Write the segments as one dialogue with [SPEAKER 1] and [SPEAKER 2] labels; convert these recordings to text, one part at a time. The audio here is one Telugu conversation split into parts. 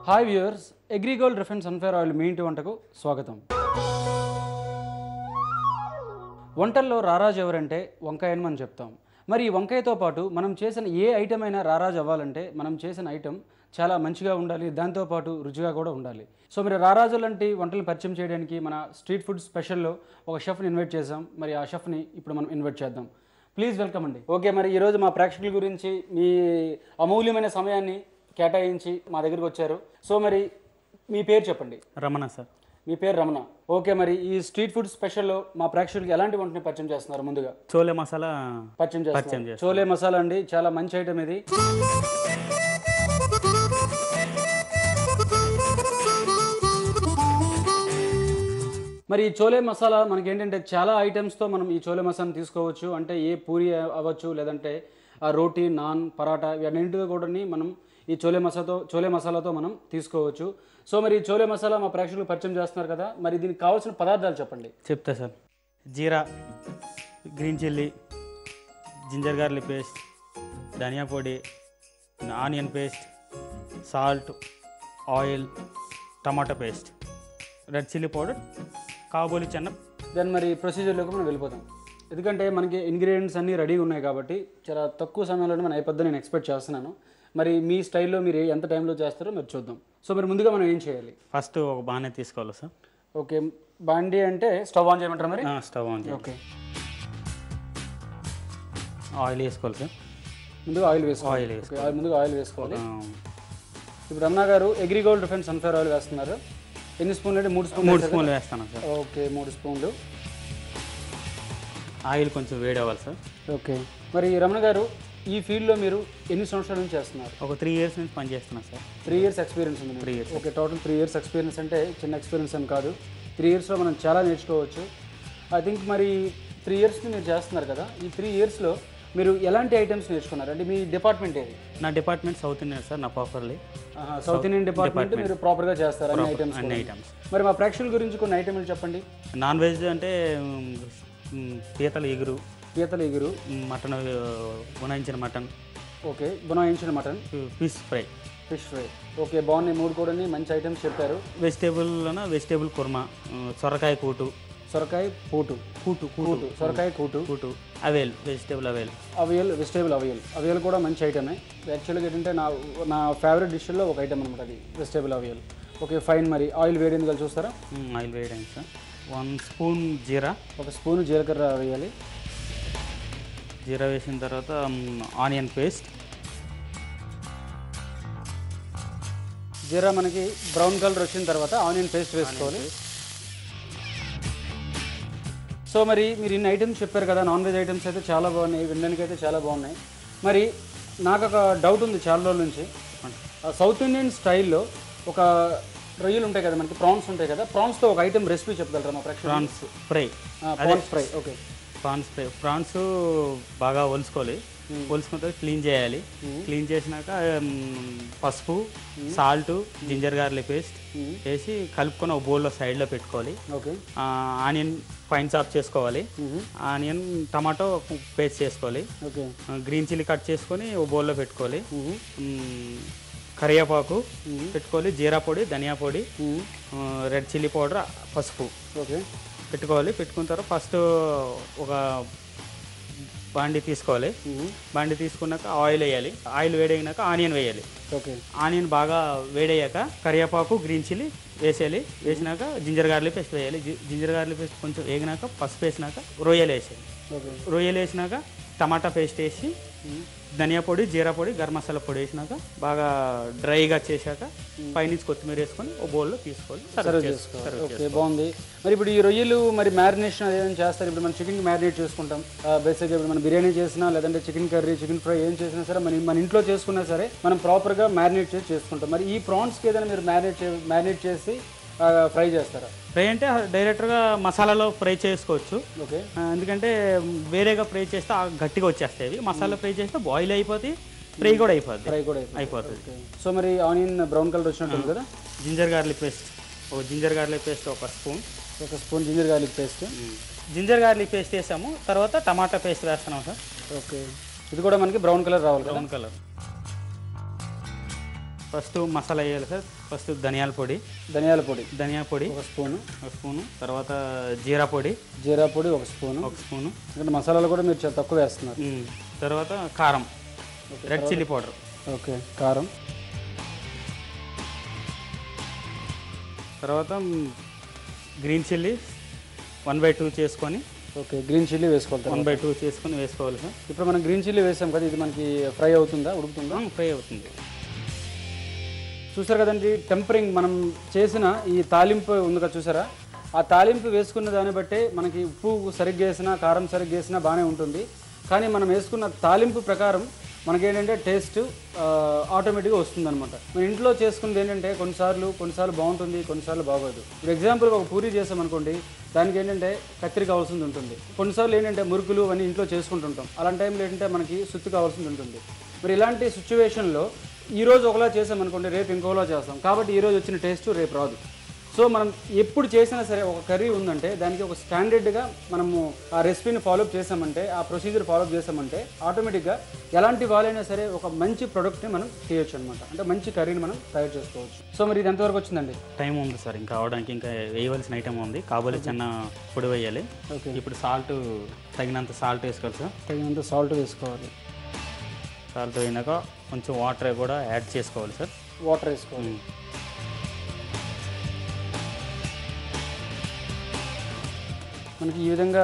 [SPEAKER 1] Hi viewers, Agrigold refine sunflower oil మీ ఇంటి వంటకు స్వాగతం. వంటల్లో రారాజు ఎవరంటే వంకాయ అని మనం చెప్తాం. మరి ఈ వంకాయతో పాటు మనం చేసిన ఏ ఐటమ్ అయినా రారాజు అవ్వాలంటే మనం చేసిన ఐటమ్ చాలా మంచిగా ఉండాలి, దాంతోపాటు రుచిగా కూడా ఉండాలి. సో మరి రారాజు లాంటి వంటలు పరిచయం చేయడానికి మన స్ట్రీట్ ఫుడ్ స్పెషల్లో ఒక షెఫ్ని ఇన్వైట్ చేసాం. మరి ఆ షెఫ్ని ఇప్పుడు మనం ఇన్వైట్ చేద్దాం. ప్లీజ్ వెల్కమ్ అండి. ఓకే, మరి ఈరోజు మా ప్రేక్షకుల గురించి మీ అమూల్యమైన సమయాన్ని కేటాయించి మా దగ్గరికి వచ్చారు. సో మరి మీ పేరు చెప్పండి.
[SPEAKER 2] రమణ సార్.
[SPEAKER 1] మీ పేరు రమణ. ఓకే, మరి ఈ స్ట్రీట్ ఫుడ్ స్పెషల్లో మా ప్రేక్షకులకి ఎలాంటి వంటని పరిచయం చేస్తున్నారు? ముందుగా
[SPEAKER 2] చోలే మసాలా
[SPEAKER 1] పరిచయం చేస్తున్నారు. చోలే మసాలా అండి, చాలా మంచి ఐటమ్ ఇది. మరి ఈ చోలే మసాలా మనకి ఏంటంటే చాలా ఐటమ్స్తో మనం ఈ చోలే మసాలాని తీసుకోవచ్చు. అంటే ఏ పూరి అవ్వచ్చు, లేదంటే రోటీ, నాన్, పరాటా ఇవన్నింటితో కూడా మనం ఈ చోలే మసాలాతో మనం తీసుకోవచ్చు. సో మరి ఈ చోలే మసాలా మా ప్రేక్షకులు పరిచయం చేస్తున్నారు కదా, మరి దీనికి కావాల్సిన పదార్థాలు చెప్పండి.
[SPEAKER 2] చెప్తా sir. Jeera, green chilli, ginger garlic paste, ధనియా పొడి, ఆనియన్ పేస్ట్, సాల్ట్, ఆయిల్, టమాటా పేస్ట్, రెడ్ చిల్లీ పౌడర్, కాబూలి చెన్న. దెన్ మరి ప్రొసీజర్లోకి మనం వెళ్ళిపోతాం. ఎందుకంటే మనకి ఇంగ్రీడియంట్స్ అన్నీ రెడీగా ఉన్నాయి కాబట్టి చాలా తక్కువ సమయంలోనే మనం అయిపోద్దని నేను ఎక్స్పెక్ట్ చేస్తున్నాను. మరి మీ స్టైల్లో మీరు ఎంత టైంలో చేస్తారో మీరు చూద్దాం. సో మరి ముందుగా మనం ఏం చేయాలి? ఫస్ట్ ఒక బాగానే తీసుకోవాలి సార్.
[SPEAKER 1] ఓకే, బాండీ అంటే స్టవ్ ఆన్ చేయమంటారా? మరి
[SPEAKER 2] స్టవ్ ఆన్ చేయాలి.
[SPEAKER 1] ఓకే,
[SPEAKER 2] ఆయిల్ వేసుకోవాలి సార్.
[SPEAKER 1] ముందుగా ఆయిల్ వేసుకోవాలి. ముందుగా ఆయిల్ వేసుకోవాలి. ఇప్పుడు రమణ గారు అగ్రిగోల్డ్ రిఫైన్ సన్ఫ్లవర్ ఆయిల్ వేస్తున్నారు. ఎన్ని స్పూన్లు అంటే? 3
[SPEAKER 2] స్పూన్లు వేస్తాను సార్.
[SPEAKER 1] ఓకే, 3 స్పూన్లు.
[SPEAKER 2] ఆయిల్ కొంచెం వేడి అవ్వాలి సార్.
[SPEAKER 1] ఓకే, మరి రమణ గారు ఈ ఫీల్డ్లో మీరు ఎన్ని సంవత్సరాల నుంచి చేస్తున్నారు?
[SPEAKER 2] ఒక 3 ఇయర్స్ నుంచి పనిచేస్తున్నాను సార్.
[SPEAKER 1] 3 ఇయర్స్ ఎక్స్పీరియన్స్ ఉంది.
[SPEAKER 2] 3 years.
[SPEAKER 1] Okay, total 3 years experience అంటే చిన్న ఎక్స్పీరియన్స్ అని కాదు. 3 ఇయర్స్లో మనం చాలా నేర్చుకోవచ్చు. ఐ థింక్ మరి 3 ఇయర్స్ని మీరు చేస్తున్నారు కదా, ఈ 3 ఇయర్స్లో మీరు ఎలాంటి ఐటమ్స్ నేర్చుకున్నారు? అంటే మీ డిపార్ట్మెంట్ ఏది?
[SPEAKER 2] నా డిపార్ట్మెంట్ సౌత్ ఇండియన్ సార్. నా ప్రాపర్లీ
[SPEAKER 1] సౌత్ ఇండియన్ డిపార్ట్మెంట్ మీరు ప్రాపర్గా చేస్తారు అన్ని ఐటమ్స్. మరి మా ప్రేక్షకుల గురించి కొన్ని ఐటమ్లు చెప్పండి.
[SPEAKER 2] నాన్ వెజ్ అంటే పీతల ఎగురు, మటన్, బునాయించిన మటన్.
[SPEAKER 1] ఓకే, బునాయించిన మటన్,
[SPEAKER 2] ఫిష్ ఫ్రై.
[SPEAKER 1] ఓకే, బాగున్నాయి. 3 కూడా మంచి ఐటమ్స్ చెప్పారు.
[SPEAKER 2] వెజిటేబుల్ కుర్మా, సొరకాయ కూటు,
[SPEAKER 1] సొరకాయ సొరకాయ కూటు,
[SPEAKER 2] వెజిటేబుల్
[SPEAKER 1] అవియల్ కూడా మంచి ఐటమే. యాక్చువల్గా ఏంటంటే నా ఫేవరెట్ డిష్లో ఒక ఐటమ్ అనమాట అది, వెజిటేబుల్ అవియల్. Okay, fine. మరి ఆయిల్ వేడింది కదా చూస్తారా?
[SPEAKER 2] ఆయిల్ వేయడానికి సార్ 1 స్పూన్ జీరా,
[SPEAKER 1] 1 స్పూన్ జీలకర్ర వేయాలి.
[SPEAKER 2] జీరా వేసిన తర్వాత ఆనియన్ పేస్ట్.
[SPEAKER 1] జీరా మనకి బ్రౌన్ కలర్ వచ్చిన తర్వాత ఆనియన్ పేస్ట్ వేసుకోవాలి. సో మరి మీరు ఇన్ని ఐటమ్స్ చెప్పారు కదా, నాన్ వెజ్ ఐటమ్స్ అయితే చాలా బాగున్నాయి, వినడానికి అయితే చాలా బాగున్నాయి. మరి నాకు ఒక డౌట్ ఉంది చాలా రోజుల నుంచి. సౌత్ ఇండియన్ స్టైల్లో ఒక రొయ్యలు ఉంటాయి కదా మనకి, ప్రాన్స్ ఉంటాయి కదా, ప్రాన్స్తో ఒక ఐటమ్ రెసిపీ చెప్పగలరా మా ప్రేక్షకులు?
[SPEAKER 2] Prawns fry.
[SPEAKER 1] ఓకే,
[SPEAKER 2] ప్రాన్స్ బాగా ఒలుచుకోవాలి. ఒలుచుకున్న తర్వాత క్లీన్ చేయాలి. క్లీన్ చేసినాక పసుపు, సాల్ట్, జింజర్ గార్లిక్ పేస్ట్ వేసి కలుపుకొని ఒక బౌల్లో సైడ్లో పెట్టుకోవాలి.
[SPEAKER 1] ఓకే,
[SPEAKER 2] ఆనియన్ ఫైన్ చాప్ చేసుకోవాలి. ఆనియన్, టమాటో పేస్ట్ చేసుకోవాలి.
[SPEAKER 1] ఓకే,
[SPEAKER 2] గ్రీన్ చిల్లీ కట్ చేసుకొని ఒక బౌల్లో పెట్టుకోవాలి. కరివేపాకు పెట్టుకోవాలి. జీరా పొడి, ధనియా పొడి, రెడ్ చిల్లీ పౌడర్, పసుపు
[SPEAKER 1] ఓకే
[SPEAKER 2] పెట్టుకోవాలి. పెట్టుకున్న తర్వాత ఫస్ట్ ఒక బాండి తీసుకోవాలి. బాండి తీసుకున్నాక ఆయిల్ వేయాలి. ఆయిల్ వేడైనాక ఆనియన్ వేయాలి.
[SPEAKER 1] ఓకే,
[SPEAKER 2] ఆనియన్ బాగా వేడయ్యాక కరివేపాకు, గ్రీన్ చిల్లీ వేసేయాలి. వేసినాక జింజర్ గార్లిక్ పేస్ట్ వేయాలి. జింజర్ గార్లిక్ పేస్ట్ కొంచెం వేగినాక పసుపు వేసినాక రొయ్యలు వేసేయాలి. రొయ్యలు వేసినాక టమాటా పేస్ట్ వేసి ధనియా పొడి, జీరా పొడి, గరం మసాలా పొడి వేసినాక బాగా డ్రైగా చేశాక పైనుంచి కొత్తిమీర వేసుకొని ఒక బౌల్లో తీసుకోవాలి.
[SPEAKER 1] ఓకే, బాగుంది. మరి ఇప్పుడు ఈ రొయ్యలు మరి మ్యారినేషన్ ఏదైనా చేస్తారు? ఇప్పుడు మనం చికెన్ మ్యారినేట్ చేసుకుంటాం బేసిక్గా. ఇప్పుడు మనం బిర్యానీ చేసినా, లేదంటే చికెన్ కర్రీ, చికెన్ ఫ్రై ఏం చేసినా సరే, మన ఇంట్లో చేసుకున్నా సరే మనం ప్రాపర్గా మ్యారినేట్ చేసి చేసుకుంటాం. మరి ఈ ప్రాన్స్కి ఏదైనా మీరు మ్యారినేట్ చేసి ఫ్రై చేస్తారా?
[SPEAKER 2] ఫ్రై అంటే డైరెక్ట్గా మసాలాలో ఫ్రై చేసుకోవచ్చు.
[SPEAKER 1] ఓకే,
[SPEAKER 2] ఎందుకంటే వేరేగా ఫ్రై చేస్తే గట్టిగా వచ్చేస్తాయి. మసాలా ఫ్రై చేస్తే బాయిల్ అయిపోతాయి, ఫ్రై కూడా అయిపోతుంది.
[SPEAKER 1] సో మరి ఆనియన్ బ్రౌన్ కలర్ వచ్చినట్టుంది కదా.
[SPEAKER 2] జింజర్ గార్లిక్ పేస్ట్, ఒక spoon.
[SPEAKER 1] Ginger garlic paste.
[SPEAKER 2] Ginger garlic paste వేసాము. తర్వాత టమాటా పేస్ట్ వేస్తున్నాం సార్.
[SPEAKER 1] ఓకే, ఇది కూడా మనకి బ్రౌన్ కలర్ రావాలి.
[SPEAKER 2] Brown colour. ఫస్ట్ మసాలా వేయాలి సార్. ఫస్ట్ ధనియాల పొడి
[SPEAKER 1] ఒక స్పూను,
[SPEAKER 2] తర్వాత జీరా పొడి
[SPEAKER 1] ఒక స్పూను.
[SPEAKER 2] ఎందుకంటే
[SPEAKER 1] మసాలాలు కూడా మీరు చాలా తక్కువ వేస్తున్నారు.
[SPEAKER 2] తర్వాత కారం, రెడ్ చిల్లీ పౌడర్.
[SPEAKER 1] ఓకే, కారం.
[SPEAKER 2] తర్వాత గ్రీన్ చిల్లీ 1/2 చేసుకొని.
[SPEAKER 1] ఓకే, గ్రీన్ చిల్లీ వేసుకోవాలి.
[SPEAKER 2] 1/2 చేసుకొని వేసుకోవాలి సార్.
[SPEAKER 1] ఇప్పుడు మనం గ్రీన్ చిల్లీ వేసాం కదా, ఇది మనకి ఫ్రై అవుతుందా, ఉడుకుతుందా?
[SPEAKER 2] ఫ్రై అవుతుంది.
[SPEAKER 1] చూసారు కదండి, టెంపరింగ్ మనం చేసిన ఈ తాలింపు ఉంది కదా, చూసారా? ఆ తాలింపు వేసుకున్న దాన్ని బట్టే మనకి ఉప్పు సరిగ్గా వేసినా, కారం సరిగ్గా వేసినా బాగానే ఉంటుంది. కానీ మనం వేసుకున్న తాలింపు ప్రకారం మనకేంటంటే టేస్ట్ ఆటోమేటిక్గా వస్తుందన్నమాట. మన ఇంట్లో చేసుకున్నది ఏంటంటే కొన్నిసార్లు బాగుంటుంది, కొన్నిసార్లు బాగోదు. ఇప్పుడు ఎగ్జాంపుల్గా ఒక పూరి చేసామనుకోండి, దానికి ఏంటంటే కత్తిరి కావాల్సింది ఉంటుంది. కొన్నిసార్లు ఏంటంటే మురుకులు అవన్నీ ఇంట్లో చేసుకుంటుంటాం. అలాంటి టైంలో ఏంటంటే మనకి సుత్తి కావాల్సింది ఉంటుంది. మరి ఇలాంటి సిచ్యువేషన్లో ఈరోజు ఒకలా చేసామనుకోండి, రేపు ఇంకోలా చేస్తాం. కాబట్టి ఈరోజు వచ్చిన టేస్ట్ రేపు రాదు. సో మనం ఎప్పుడు చేసినా సరే ఒక కర్రీ ఉందంటే దానికి ఒక స్టాండర్డ్గా మనము ఆ రెసిపీని ఫాలోఅప్ చేసామంటే, ఆ ప్రొసీజర్ ఫాలోఅప్ చేసామంటే ఆటోమేటిక్గా ఎలాంటి వాళ్ళైనా సరే ఒక మంచి ప్రొడక్ట్ని మనం చేయొచ్చు అనమాట. అంటే మంచి కర్రీని మనం తయారు చేసుకోవచ్చు. సో మరి ఇది ఎంతవరకు వచ్చిందండి?
[SPEAKER 2] టైం ఉంది సార్, ఇంకా అవడానికి ఇంకా వేయవలసిన ఐటమ్ ఉంది. కాబోలే చిన్న పొడి వేయాలి.
[SPEAKER 1] ఓకే,
[SPEAKER 2] ఇప్పుడు తగినంత సాల్ట్ వేసుకోవాలి సార్.
[SPEAKER 1] తగినంత సాల్ట్ వేసుకోవాలి.
[SPEAKER 2] సాల్ట్ అయినాక కొంచెం వాటర్ కూడా యాడ్ చేసుకోవాలి సార్.
[SPEAKER 1] వాటర్ వేసుకోవాలి. మనకి ఈ విధంగా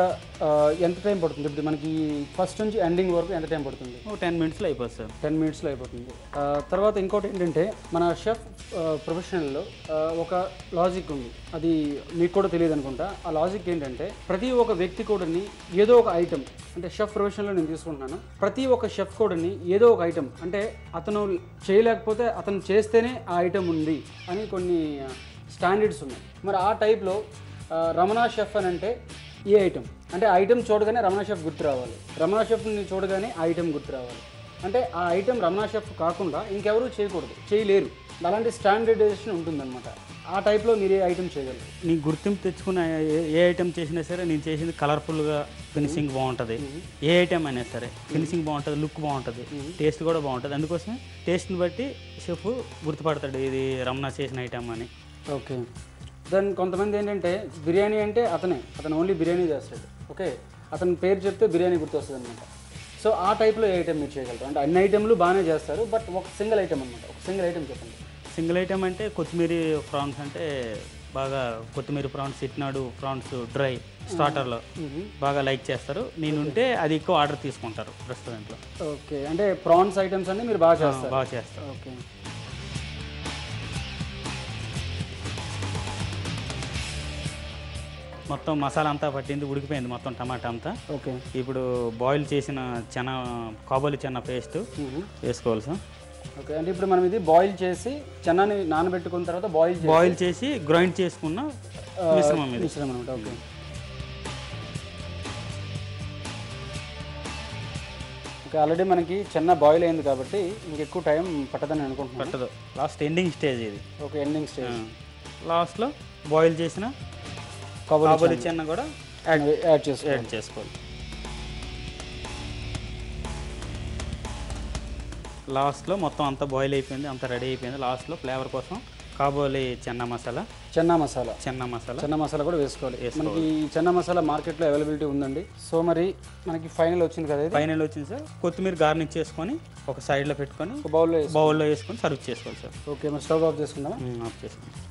[SPEAKER 1] ఎంత టైం పడుతుంది? ఇప్పుడు మనకి ఫస్ట్ నుంచి ఎండింగ్ వరకు ఎంత టైం పడుతుంది?
[SPEAKER 2] 10 మినిట్స్లో అయిపోతుంది సార్.
[SPEAKER 1] 10 మినిట్స్లో అయిపోతుంది. తర్వాత ఇంకోటి ఏంటంటే, మన షెఫ్ ప్రొఫెషనల్లో ఒక లాజిక్ ఉంది, అది మీకు కూడా తెలియదు అనుకుంటా. ఆ లాజిక్ ఏంటంటే, ప్రతి ఒక్క వ్యక్తి కూడాని ఏదో ఒక ఐటమ్, అంటే షెఫ్ ప్రొఫెషనల్లో నేను తీసుకుంటున్నాను, ప్రతి ఒక్క షెఫ్ కూడాని ఏదో ఒక ఐటమ్, అంటే అతను చేయలేకపోతే అతను చేస్తేనే ఆ ఐటమ్ ఉంది అని కొన్ని స్టాండర్డ్స్ ఉన్నాయి. మరి ఆ టైప్లో రమణ షెఫ్ అని అంటే ఏ ఐటమ్, అంటే ఆ ఐటమ్ చూడగానే రమణ షెఫ్ గుర్తు రావాలి, రమణ షెఫ్ని చూడగానే ఆ ఐటమ్ గుర్తు రావాలి. అంటే ఆ ఐటమ్ రమణ షెఫ్ కాకుండా ఇంకెవరూ చేయలేరు. అలాంటి స్టాండర్డైజేషన్ ఉంటుందన్నమాట. ఆ టైప్లో మీరు ఏ ఐటమ్ చేయగలరు?
[SPEAKER 2] నీ గుర్తింపు తెచ్చుకున్న ఏ ఐటమ్ చేసినా సరే, నేను చేసింది కలర్ఫుల్గా, ఫినిషింగ్ బాగుంటుంది. ఏ ఐటమ్ అయినా సరే ఫినిషింగ్ బాగుంటుంది, లుక్ బాగుంటుంది, టేస్ట్ కూడా బాగుంటుంది. అందుకోసం టేస్ట్ని బట్టి షెఫ్ గుర్తుపడతాడు ఇది రమణ చేసిన ఐటమ్ అని.
[SPEAKER 1] ఓకే, దెన్ కొంతమంది ఏంటంటే బిర్యానీ అంటే అతను ఓన్లీ బిర్యానీ చేస్తాడు. ఓకే, అతని పేరు చెప్తే బిర్యానీ గుర్తొస్తుంది అనమాట. సో ఆ టైప్లో ఏ ఐటమ్ మీరు చేయగలరు? అంటే అన్ని ఐటెంలు బాగానే చేస్తారు, బట్ ఒక సింగిల్ ఐటమ్ అనమాట. ఒక సింగిల్ ఐటమ్ చెప్పండి.
[SPEAKER 2] సింగిల్ ఐటమ్ అంటే కొత్తిమీర ప్రాన్స్, అంటే బాగా కొత్తిమీర ప్రాన్స్, చిట్నాడు ప్రాన్స్ డ్రై స్టార్టర్లో బాగా లైక్ చేస్తారు. నేనుంటే అది ఎక్కువ ఆర్డర్ తీసుకుంటారు రెస్టారెంట్లో.
[SPEAKER 1] ఓకే, అంటే ప్రాన్స్ ఐటమ్స్ అన్ని మీరు బాగా చేస్తారు. ఓకే,
[SPEAKER 2] మొత్తం మసాలా అంతా పట్టింది, ఉడికిపోయింది మొత్తం టమాటా అంతా.
[SPEAKER 1] ఓకే,
[SPEAKER 2] ఇప్పుడు బాయిల్ చేసిన కాబోలి చెన్న పేస్ట్ వేసుకోవాలి సార్.
[SPEAKER 1] ఓకే, అంటే ఇప్పుడు మనం ఇది బాయిల్ చేసి చెన్నాని నానబెట్టుకున్న తర్వాత బాయిల్ చేసి
[SPEAKER 2] గ్రైండ్ చేసుకున్న మిశ్రమం
[SPEAKER 1] అనమాట. ఓకే, ఓకే, ఆల్రెడీ మనకి చెన్న బాయిల్ అయింది కాబట్టి మీకు ఎక్కువ టైం పట్టదని అనుకుంటున్నాను.
[SPEAKER 2] పట్టదు, లాస్ట్ ఎండింగ్ స్టేజ్ ఇది.
[SPEAKER 1] Okay, ending stage.
[SPEAKER 2] లాస్ట్లో బాయిల్ చేసిన కాబోలి చెన్న కూడా యాడ్ చేసుకోవాలి. లాస్ట్లో మొత్తం అంతా బాయిల్ అయిపోయింది, అంతా రెడీ అయిపోయింది. లాస్ట్లో ఫ్లేవర్ కోసం కాబోలి చెన్న మసాలా కూడా వేసుకోవాలి. మనకి చెన్న మసాలా మార్కెట్లో అవైలబిలిటీ ఉందండి. సో మరి మనకి ఫైనల్ వచ్చింది కదా, ఫైనల్ వచ్చింది సార్. కొత్తిమీర గార్నిష్ చేసుకొని ఒక సైడ్లో పెట్టుకొని బౌల్లో వేసుకొని సర్వ్ చేసుకోవాలి సార్.
[SPEAKER 1] ఓకే, మరి స్టవ్ ఆఫ్ చేసుకుందామా?
[SPEAKER 2] ఆఫ్ చేసుకుందాం.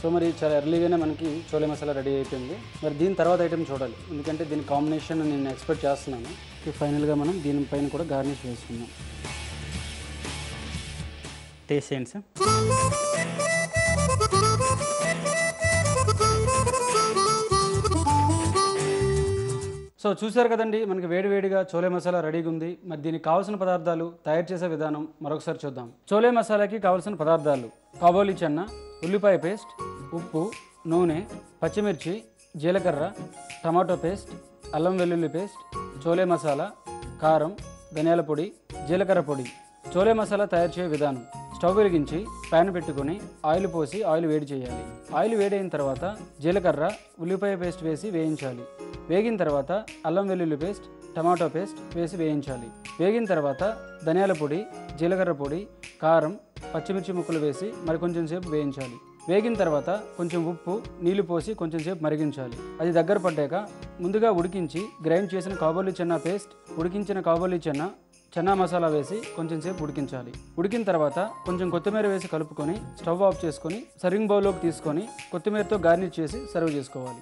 [SPEAKER 1] సో మరి చాలా ఎర్లీగానే మనకి చోలే మసాలా రెడీ అయిపోయింది. మరి దీని తర్వాత ఐటెం చూడాలి, ఎందుకంటే దీని కాంబినేషన్ నేను ఎక్స్పెక్ట్ చేస్తున్నాను. ఫైనల్గా మనం దీనిపైన కూడా గార్నిష్ వేసుకుందాం.
[SPEAKER 2] టేస్ట్ చేయండి సార్.
[SPEAKER 1] సో చూసారు కదండి, మనకి వేడివేడిగా చోలే మసాలా రెడీగా ఉంది. మరి దీనికి కావాల్సిన పదార్థాలు, తయారు చేసే విధానం మరొకసారి చూద్దాం. చోలే మసాలాకి కావాల్సిన పదార్థాలు: కాబోలి చెన్న, ఉల్లిపాయ పేస్ట్, ఉప్పు, నూనె, పచ్చిమిర్చి, జీలకర్ర, టమాటో పేస్ట్, అల్లం వెల్లుల్లి పేస్ట్, చోలే మసాలా, కారం, ధనియాల పొడి, జీలకర్ర పొడి. చోలే మసాలా తయారు చేసే విధానం: స్టవ్ వెలిగించి ప్యాన్ పెట్టుకొని ఆయిల్ పోసి ఆయిల్ వేడి చేయాలి. ఆయిల్ వేడైన తర్వాత జీలకర్ర, ఉల్లిపాయ పేస్ట్ వేసి వేయించాలి. వేగిన తర్వాత అల్లం వెల్లుల్లి పేస్ట్, టమాటో పేస్ట్ వేసి వేయించాలి. వేగిన తర్వాత ధనియాల పొడి, జీలకర్ర పొడి, కారం, పచ్చిమిర్చి ముక్కలు వేసి మరికొంచెం సేపు వేయించాలి. వేగిన తర్వాత కొంచెం ఉప్పు, నీళ్లు పోసి కొంచెం సేపు మరిగించాలి. అది దగ్గర పడ్డాక ముందుగా ఉడికించి గ్రైండ్ చేసిన కాబూలి చెన్నా పేస్ట్, ఉడికించిన కాబూలి చెన్నా మసాలా వేసి కొంచెం సేపు ఉడికించాలి. ఉడికిన తర్వాత కొంచెం కొత్తిమీర వేసి కలుపుకొని స్టవ్ ఆఫ్ చేసుకొని సర్వింగ్ బౌల్లోకి తీసుకొని కొత్తిమీరతో గార్నిష్ చేసి సర్వ్ చేసుకోవాలి.